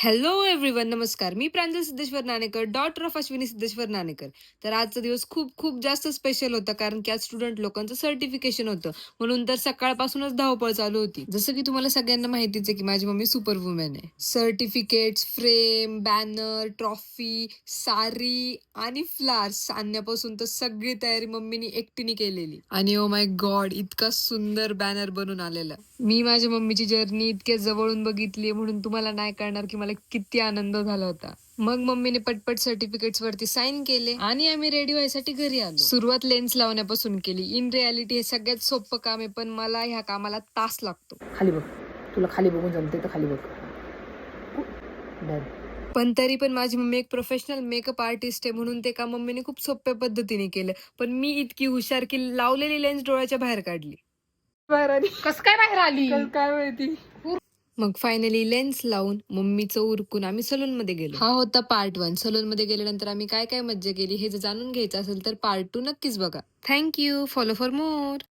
Hello everyone, नमस्कार. मी प्रांजल Siddheshwar Nanekar, daughter of Ashwini Siddheshwar Nanekar. तर आजचा दिवस खूप खूप जास्त स्पेशल होता, कारण की आज स्टुडंट लोकांचं सर्टिफिकेशन होतं. म्हणून तर सकाळपासूनच धावपळ चालू होती. जसं की तुम्हाला सगळ्यांना माहितीच आहे की माझी मम्मी सुपर वुमन आहे. सर्टिफिकेट्स, फ्रेम, बॅनर, ट्रॉफी, सारी आणि फ्लावर्स आणण्यापासून तर सगळी तयारी मम्मीनी एकटीने केलेली. आणि ओ माय गॉड, इतका सुंदर बॅनर बनून आलेला. मी माझ्या मम्मीची जर्नी इतक्या जवळून बघितली, म्हणून तुम्हाला नाही कळणार की मला किती आनंद झाला होता. मग मम्मीने पटपट सर्टिफिकेट्स वरती साईन केले आणि आम्ही रेडी व्हायसाठी घरी आलो. सुरुवात लेन्स लावण्यापासून केली. इन रियालिटी हे सगळ्यात सोपं काम आहे, पण मला ह्या कामाला तास लागतो. खाली बघ, तुला खाली बघून जमते तर खाली बघ. पण तरी पण माझी मम्मी एक प्रोफेशनल मेकअप आर्टिस्ट आहे, म्हणून ते काम मम्मीने खूप सोप्या पद्धतीने केलं. पण मी इतकी हुशार की लावलेली लेन्स डोळ्याच्या बाहेर काढली. कस काय बाहेर आली? काय माहिती. मग फायनली लेन्स लावून मम्मीचं उरकून आम्ही सलून मध्ये गेलो. हा होता पार्ट 1. सलून मध्ये गेल्यानंतर आम्ही काय काय मज्जा केली हे जर जाणून घ्यायचं असेल तर पार्ट 2 नक्कीच बघा. थँक्यू. Follow for more.